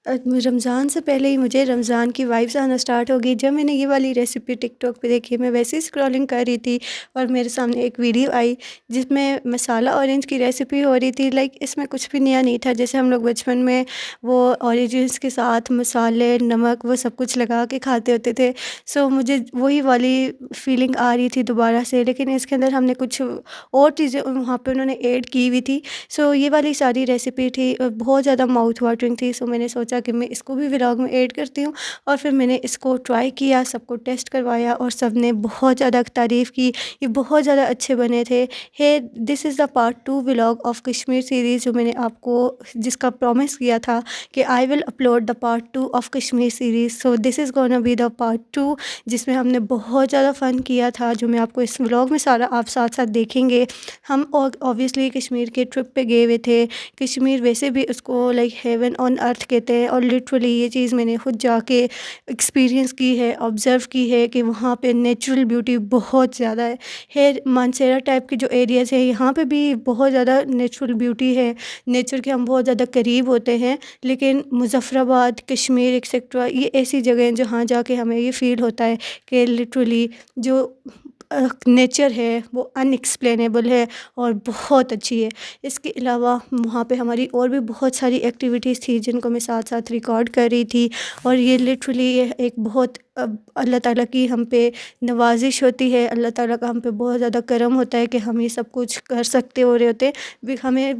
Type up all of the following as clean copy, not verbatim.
رمضان سے پہلے ہی مجھے رمضان کی وائبس آنا اسٹارٹ ہو گئی جب میں نے یہ والی ریسیپی ٹک ٹاک پہ دیکھی۔ میں ویسے ہی اسکرولنگ کر رہی تھی اور میرے سامنے ایک ویڈیو آئی جس میں مسالہ اورنج کی ریسیپی ہو رہی تھی۔ اس میں کچھ بھی نیا نہیں تھا، جیسے ہم لوگ بچپن میں وہ اورنجز کے ساتھ مسالے، نمک، وہ سب کچھ لگا کے کھاتے ہوتے تھے۔ مجھے وہی والی فیلنگ آ رہی تھی دوبارہ سے، لیکن اس کے اندر ہم نے کچھ اور چیزیں وہاں پہ انہوں نے ایڈ کی ہوئی تھی۔ یہ والی ساری ریسیپی تھی، بہت زیادہ ماؤتھ واٹرنگ تھی۔ میں نے سوچا کہ میں اس کو بھی ولاگ میں ایڈ کرتی ہوں، اور پھر میں نے اس کو ٹرائی کیا، سب کو ٹیسٹ کروایا اور سب نے بہت زیادہ تعریف کی، یہ بہت زیادہ اچھے بنے تھے۔ This is the part 2 vlog of Kashmir series, جو میں نے آپ کو جس کا پرومس کیا تھا کہ I will upload the part 2 of Kashmir series. This is gonna be the part 2، جس میں ہم نے بہت زیادہ فن کیا تھا، جو میں آپ کو اس ولاگ میں سارا آپ ساتھ ساتھ دیکھیں گے۔ ہم اوبویسلی کشمیر کے ٹرپ پہ گئے ہوئے تھے۔ کشمیر ویسے بھی اس کو ہیون آن ارتھ کہتے ہیں، اور لٹرلی یہ چیز میں نے خود جا کے ایکسپیرینس کی ہے، آبزرو کی ہے کہ وہاں پہ نیچرل بیوٹی بہت زیادہ ہے۔ مانسیرا ٹائپ کے جو ایریاز ہیں، یہاں پہ بھی بہت زیادہ نیچرل بیوٹی ہے، نیچر کے ہم بہت زیادہ قریب ہوتے ہیں، لیکن مظفر آباد، کشمیر ایکسیکٹرا، یہ ایسی جگہ ہیں جہاں جا کے ہمیں یہ فیل ہوتا ہے کہ لٹرلی جو نیچر ہے وہ ان ایکسپلینیبل ہے اور بہت اچھی ہے۔ اس کے علاوہ وہاں پہ ہماری اور بھی بہت ساری ایکٹیویٹیز تھی جن کو میں ساتھ ساتھ ریکارڈ کر رہی تھی، اور یہ لٹرلی ایک بہت اللہ تعالیٰ کی ہم پہ نوازش ہوتی ہے، اللہ تعالیٰ کا ہم پہ بہت زیادہ کرم ہوتا ہے کہ ہم یہ سب کچھ کر سکتے ہو رہے ہوتے ہیں۔ ہمیں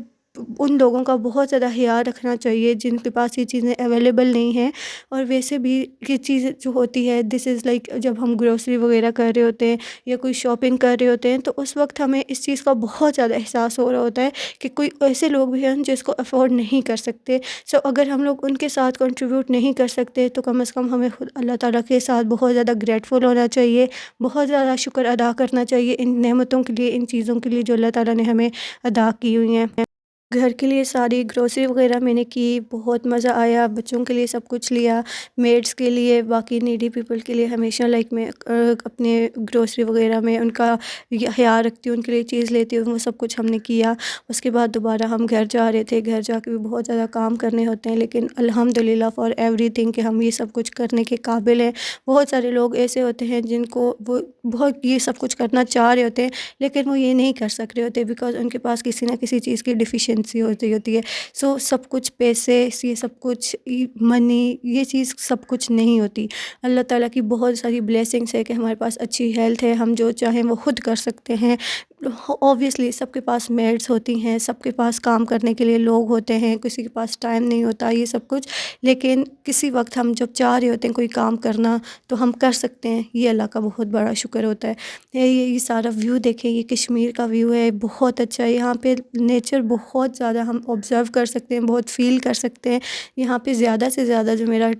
ان لوگوں کا بہت زیادہ خیال رکھنا چاہیے جن کے پاس یہ چیزیں اویلیبل نہیں ہیں۔ اور ویسے بھی یہ چیز جو ہوتی ہے، دس از جب ہم گروسری وغیرہ کر رہے ہوتے ہیں یا کوئی شاپنگ کر رہے ہوتے ہیں، تو اس وقت ہمیں اس چیز کا بہت زیادہ احساس ہو رہا ہوتا ہے کہ کوئی ایسے لوگ بھی ہیں جس کو افورڈ نہیں کر سکتے۔ اگر ہم لوگ ان کے ساتھ کنٹریبیوٹ نہیں کر سکتے تو کم از کم ہمیں خود اللہ تعالیٰ کے ساتھ بہت زیادہ گریٹفل ہونا چاہیے، بہت زیادہ شکر ادا کرنا چاہیے ان نعمتوں کے لیے، ان چیزوں کے لیے جو اللہ تعالیٰ نے ہمیں عطا کی ہوئی ہیں۔ گھر کے لیے ساری گروسری وغیرہ میں نے کی، بہت مزہ آیا، بچوں کے لیے سب کچھ لیا، میڈس کے لیے، باقی نیڈی پیپل کے لیے ہمیشہ میں اپنے گروسری وغیرہ میں ان کا خیال رکھتی ہوں، ان کے لیے چیز لیتی ہوں، وہ سب کچھ ہم نے کیا۔ اس کے بعد دوبارہ ہم گھر جا رہے تھے، گھر جا کے بھی بہت زیادہ کام کرنے ہوتے ہیں، لیکن الحمدللہ فار ایوری تھنگ کہ ہم یہ سب کچھ کرنے کے قابل ہیں۔ بہت سارے لوگ ایسے ہوتے ہیں جن کو وہ بہت یہ سب کچھ کرنا چاہ رہے ہوتے ہیں، لیکن وہ یہ نہیں کر سک رہے ہوتے بیکاز ان کے پاس کسی نہ کسی چیز کی ڈیفیشنسی ہوتی ہے۔ سب کچھ پیسے، یہ سب کچھ منی، یہ چیز سب کچھ نہیں ہوتی۔ اللہ تعالیٰ کی بہت ساری بلیسنگس ہے کہ ہمارے پاس اچھی ہیلتھ ہے، ہم جو چاہیں وہ خود کر سکتے ہیں۔ اوبویسلی سب کے پاس میڈس ہوتی ہیں، سب کے پاس کام کرنے کے لیے لوگ ہوتے ہیں، کسی کے پاس ٹائم نہیں ہوتا، یہ سب کچھ، لیکن کسی وقت ہم جب چاہ رہے ہوتے ہیں کوئی کام کرنا تو ہم کر سکتے ہیں، یہ اللہ کا بہت بڑا شکر ہوتا ہے۔ یہ سارا ویو دیکھیں، یہ کشمیر کا ویو ہے، بہت اچھا ہے۔ یہاں پہ نیچر بہت زیادہ ہم آبزرو کر سکتے ہیں، بہت فیل کر سکتے ہیں۔ یہاں پہ زیادہ سے زیادہ جو میرا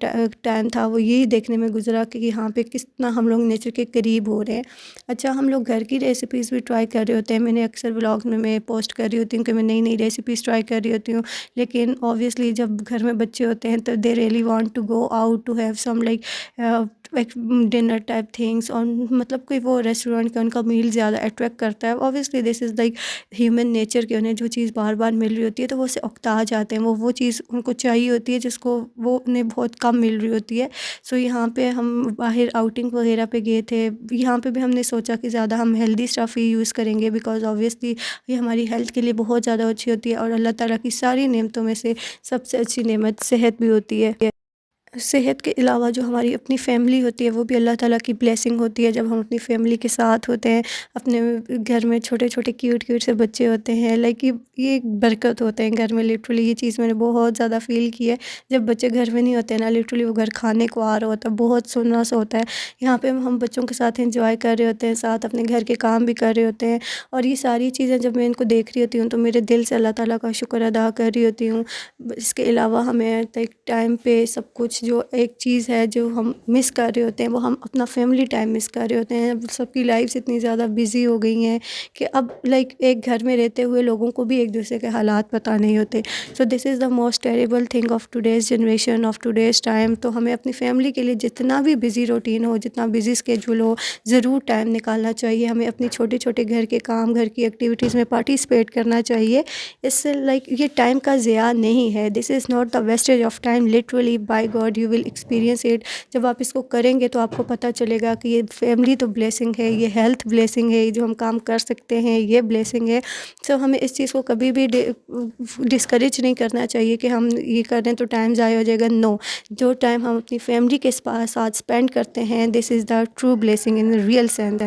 ٹائم تھا وہ یہی دیکھنے میں گزرا کہ یہاں پہ کتنا ہم لوگ نیچر کے قریب ہو رہے ہیں۔ اچھا، ہم لوگ گھر کی ریسیپیز بھی ٹرائی کر رہے ہوتے ہیں۔ میں نے اکثر ولاگ میں پوسٹ کر رہی ہوتی ہوں کہ میں نئی نئی ریسیپیز ٹرائی کر رہی ہوتی ہوں، لیکن اوبویسلی جب گھر میں بچے ہوتے ہیں تو they really want to go out to have some dinner type things, اور مطلب کہ وہ ریسٹورینٹ کا ان کا میل زیادہ اٹریکٹ کرتا ہے۔ Obviously this is human nature کہ انہیں جو چیز بار بار مل رہی ہوتی ہے تو وہ اسے اکتا جاتے ہیں، وہ چیز ان کو چاہیے ہوتی ہے جس کو وہ انہیں بہت کم مل رہی ہوتی ہے۔ یہاں پہ ہم باہر آؤٹنگ وغیرہ پہ گئے تھے، یہاں پہ بھی ہم نے سوچا کہ زیادہ ہم ہیلدی اسٹف ہی یوز کریں گے بیکاز اوبویسلی یہ ہماری ہیلتھ کے لیے بہت زیادہ اچھی ہوتی ہے، اور اللہ تعالیٰ کی ساری نعمتوں میں سے سب سے اچھی نعمت صحت بھی ہوتی ہے۔ صحت کے علاوہ جو ہماری اپنی فیملی ہوتی ہے وہ بھی اللہ تعالیٰ کی بلیسنگ ہوتی ہے۔ جب ہم اپنی فیملی کے ساتھ ہوتے ہیں، اپنے گھر میں چھوٹے چھوٹے کیوٹ سے بچے ہوتے ہیں، یہ ایک برکت ہوتے ہیں گھر میں۔ لٹرلی یہ چیز میں نے بہت زیادہ فیل کی ہے۔ جب بچے گھر میں نہیں ہوتے ہیں نا، لٹرلی وہ گھر کھانے کو آ رہا ہوتا ہے، بہت سونا سا ہوتا ہے۔ یہاں پہ ہم بچوں کے ساتھ انجوائے کر رہے ہوتے ہیں، ساتھ اپنے گھر کے کام بھی کر رہے ہوتے ہیں، اور یہ ساری چیزیں جب میں ان کو دیکھ رہی ہوتی ہوں تو میرے دل سے اللہ تعالیٰ کا شکر ادا کر رہی ہوتی ہوں۔ اس کے علاوہ ہمیں ٹائم پہ سب کچھ جو ایک چیز ہے جو ہم مس کر رہے ہوتے ہیں وہ ہم اپنا فیملی ٹائم مس کر رہے ہوتے ہیں. اب سب کی لائفس اتنی زیادہ بزی ہو گئی ہیں کہ اب لائک ایک گھر میں رہتے ہوئے لوگوں کو بھی ایک دوسرے کے حالات پتہ نہیں ہوتے. So this is the most terrible thing of today's generation of today's time. تو ہمیں اپنی فیملی کے لیے جتنا بھی بزی روٹین ہو, جتنا بزی اسکیجول ہو, ضرور ٹائم نکالنا چاہیے. ہمیں اپنی چھوٹے چھوٹے گھر کے کام, گھر کی ایکٹیویٹیز میں پارٹیسپیٹ کرنا چاہیے. اس سے لائک یہ ٹائم کا ضیاع نہیں ہے. This is not the wastage of time, literally by God you will experience it. جب آپ اس کو کریں گے تو آپ کو پتہ چلے گا کہ یہ فیملی تو بلیسنگ ہے, یہ ہیلتھ بلیسنگ ہے, یہ جو ہم کام کر سکتے ہیں یہ بلیسنگ ہے. سو ہمیں اس چیز کو کبھی بھی ڈسکریج نہیں کرنا چاہیے کہ ہم یہ کر رہے ہیں تو ٹائم ضائع ہو جائے گا. نو, جو ٹائم ہم اپنی فیملی کے ساتھ اسپینڈ کرتے ہیں, this is the true blessing in real sense.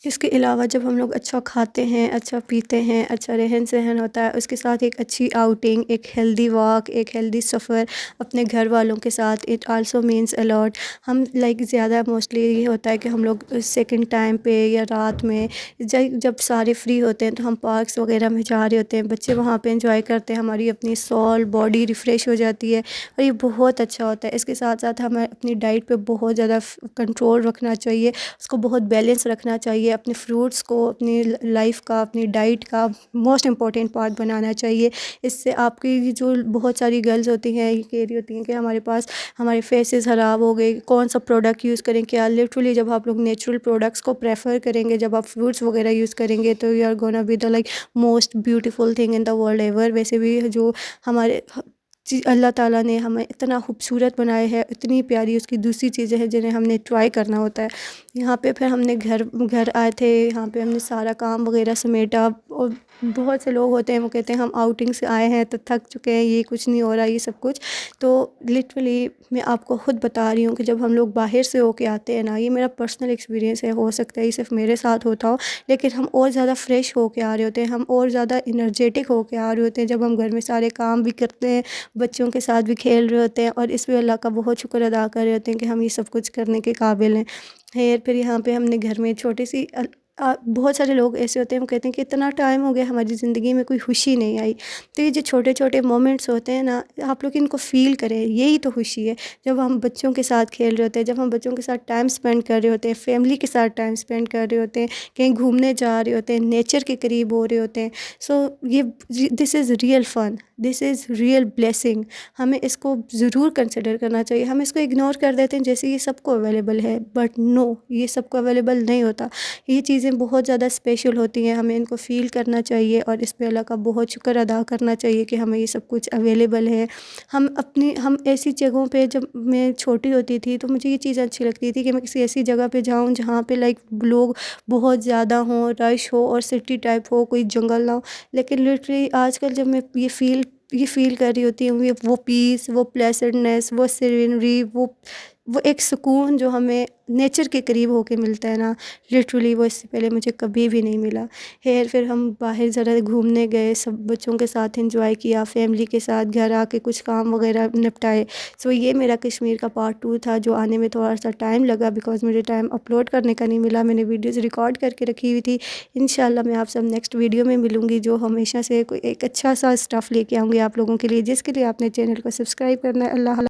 اس کے علاوہ جب ہم لوگ اچھا کھاتے ہیں, اچھا پیتے ہیں, اچھا رہن سہن ہوتا ہے, اس کے ساتھ ایک اچھی آؤٹنگ, ایک ہیلدی واک, ایک ہیلدی سفر اپنے گھر والوں کے ساتھ, اٹ آلسو مینس الاٹ. ہم لائک زیادہ موسٹلی یہ ہوتا ہے کہ ہم لوگ سیکنڈ ٹائم پہ یا رات میں جب سارے فری ہوتے ہیں تو ہم پارکس وغیرہ میں جا رہے ہوتے ہیں, بچے وہاں پہ انجوائے کرتے ہیں, ہماری اپنی سول باڈی ریفریش ہو جاتی ہے اور یہ بہت اچھا ہوتا ہے. اس کے ساتھ ساتھ ہمیں اپنی ڈائٹ پہ بہت زیادہ کنٹرول رکھنا چاہیے, اس کو بہت بیلنس رکھنا چاہیے. اپنے فروٹس کو اپنی لائف کا, اپنی ڈائٹ کا موسٹ امپورٹنٹ پارٹ بنانا چاہیے. اس سے آپ کی جو بہت ساری گرلز ہوتی ہیں یہ کہہ رہی ہوتی ہیں کہ ہمارے پاس ہمارے فیسز خراب ہو گئے, کون سا پروڈکٹ یوز کریں کیا. لٹرلی جب آپ لوگ نیچرل پروڈکٹس کو پریفر کریں گے, جب آپ فروٹس وغیرہ یوز کریں گے تو you are gonna be the like most beautiful thing in the world ever. ویسے بھی جو ہمارے اللہ تعالیٰ نے ہمیں اتنا خوبصورت بنایا ہے, اتنی پیاری اس کی دوسری چیزیں ہیں جنہیں ہم نے ٹرائی کرنا ہوتا ہے. یہاں پہ پھر ہم نے گھر آئے تھے, یہاں پہ ہم نے سارا کام وغیرہ سمیٹا. اور بہت سے لوگ ہوتے ہیں وہ کہتے ہیں ہم آؤٹنگ سے آئے ہیں تو تھک چکے ہیں, یہ کچھ نہیں ہو رہا, یہ سب کچھ. تو لٹرلی میں آپ کو خود بتا رہی ہوں کہ جب ہم لوگ باہر سے ہو کے آتے ہیں نا, یہ میرا پرسنل ایکسپیرینس ہے, ہو سکتا ہے یہ صرف میرے ساتھ ہوتا ہو, لیکن ہم اور زیادہ فریش ہو کے آ رہے ہوتے ہیں, ہم اور زیادہ انرجیٹک ہو کے آ رہے ہوتے ہیں جب ہم گھر میں سارے کام بھی کرتے ہیں, بچوں کے ساتھ بھی کھیل رہے ہوتے ہیں, اور اس پہ اللہ کا بہت شکر ادا کر رہے ہوتے ہیں کہ ہم یہ سب کچھ کرنے کے قابل ہیں. پھر یہاں پہ ہم نے گھر میں چھوٹی سی بہت سارے لوگ ایسے ہوتے ہیں وہ کہتے ہیں کہ اتنا ٹائم ہو گیا ہماری زندگی میں کوئی خوشی نہیں آئی. تو یہ جو چھوٹے چھوٹے مومنٹس ہوتے ہیں نا, آپ لوگ ان کو فیل کریں, یہی تو خوشی ہے. جب ہم بچوں کے ساتھ کھیل رہے ہوتے ہیں, جب ہم بچوں کے ساتھ ٹائم اسپینڈ کر رہے ہوتے ہیں, فیملی کے ساتھ ٹائم اسپینڈ کر رہے ہوتے ہیں, کہیں گھومنے جا رہے ہوتے ہیں, نیچر کے قریب ہو رہے ہوتے ہیں. سو یہ this is real fun, this is real blessing. ہمیں اس کو ضرور کنسیڈر کرنا چاہیے. ہم اس کو اگنور کر دیتے ہیں جیسے یہ سب کو اویلیبل ہے, بٹ نو, یہ سب کو اویلیبل نہیں ہوتا. یہ چیزیں بہت زیادہ اسپیشل ہوتی ہیں, ہمیں ان کو فیل کرنا چاہیے اور اس پہ اللہ کا بہت شکر ادا کرنا چاہیے کہ ہمیں یہ سب کچھ اویلیبل ہے. ہم ایسی جگہوں پہ, جب میں چھوٹی ہوتی تھی تو مجھے یہ چیز اچھی لگتی تھی کہ میں کسی ایسی جگہ پہ جاؤں جہاں پہ لائک لوگ بہت زیادہ ہوں, رش ہو اور سٹی ٹائپ ہو, کوئی جنگل نہ ہو. لیکن لٹرلی آج کل جب میں یہ فیل کر رہی ہوتی ہوں, وہ پیس, وہ پلیسنٹنیس, وہ سرینری, وہ ایک سکون جو ہمیں نیچر کے قریب ہو کے ملتا ہے نا, لٹرلی وہ اس سے پہلے مجھے کبھی بھی نہیں ملا. پھر ہم باہر ذرا گھومنے گئے, سب بچوں کے ساتھ انجوائے کیا, فیملی کے ساتھ گھر آ کے کچھ کام وغیرہ نپٹائے. سو یہ میرا کشمیر کا پارٹ 2 تھا, جو آنے میں تھوڑا سا ٹائم لگا بیکاز مجھے ٹائم اپلوڈ کرنے کا نہیں ملا. میں نے ویڈیوز ریکارڈ کر کے رکھی ہوئی تھی. انشاءاللہ میں آپ سب نیکسٹ ویڈیو میں ملوں گی, جو ہمیشہ سے ایک اچھا سا اسٹف لے کے آؤں گی آپ لوگوں کے لیے, جس کے لیے آپ نے چینل کو سبسکرائب کرنا ہے. اللہ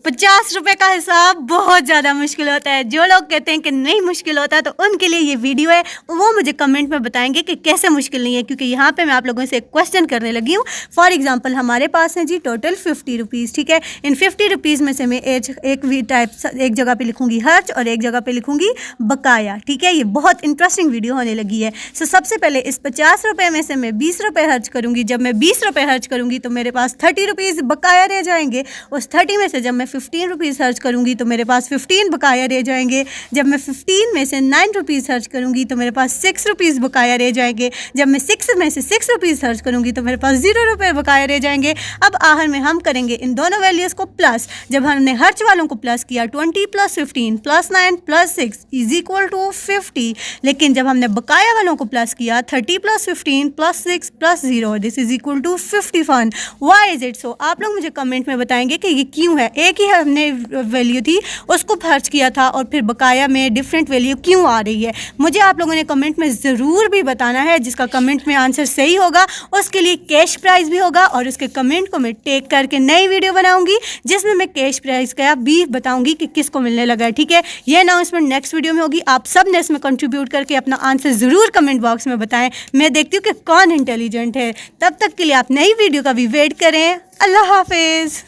50 روپے کا حساب بہت زیادہ مشکل ہوتا ہے. جو لوگ کہتے ہیں کہ نہیں مشکل ہوتا تو ان کے لیے یہ ویڈیو ہے, وہ مجھے کمنٹ میں بتائیں گے کہ کیسے مشکل نہیں ہے, کیونکہ یہاں پہ میں آپ لوگوں سے ایک کویسچن کرنے لگی ہوں. فار ایگزامپل ہمارے پاس ہیں جی ٹوٹل 50 روپیز, ٹھیک ہے. ان 50 روپیز میں سے میں ایک جگہ پہ لکھوں گی خرچ اور ایک جگہ پہ لکھوں گی بقایا, ٹھیک ہے. یہ بہت انٹرسٹنگ ویڈیو ہونے لگی ہے. سب سے پہلے اس 50 روپے میں سے میں 20 روپے خرچ کروں گی. جب میں 20 روپے خرچ کروں گی تو میرے پاس 30 روپیز بقایا رہ جائیں گے. اس 30 میں سے جب میں 15 روپیز خرچ کروں گی تو میرے پاس 15 بقایا رہ جائیں گے. جب میں 15 میں سے 9 روپیز خرچ کروں گی تو میرے پاس 6 روپیز بقایا رہ جائیں گے. جب میں 6 میں سے 6 روپیز خرچ کروں گی تو میرے پاس 0 روپے بقایا رہ جائیں گے. اب آخر میں ہم کریں گے ان دونوں ویلیوز کو پلس. جب ہم نے خرچ والوں کو پلس کیا 20 + 15 + 9 + 6 = 50. لیکن جب ہم نے بقایا والوں کو پلس کیا 30 + 15 + 6 + 0 this is equal to 51. Why is it so? آپ لوگ مجھے کمنٹ میں بتائیں گے کہ یہ کیوں ہے. ایک کی ہم نے ویلیو تھی اس کو خرچ کیا تھا اور پھر بقایا میں ڈفرینٹ ویلیو کیوں آ رہی ہے. مجھے آپ لوگوں نے کمنٹ میں ضرور بھی بتانا ہے. جس کا کمنٹ میں آنسر صحیح ہوگا اس کے لیے کیش پرائز بھی ہوگا, اور اس کے کمنٹ کو میں ٹیگ کر کے نئی ویڈیو بناؤں گی جس میں کیش پرائز کا بھی بتاؤں گی کہ کس کو ملنے لگا ہے. ٹھیک ہے, یہ اناؤنسمنٹ نیکسٹ ویڈیو میں ہوگی. آپ سب نے اس میں کنٹریبیوٹ کر کے اپنا آنسر ضرور کمنٹ باکس میں بتائیں. میں دیکھتی ہوں کہ کون انٹیلیجنٹ ہے. تب تک کے لیے آپ نئی ویڈیو کا بھی ویٹ کریں. اللہ حافظ.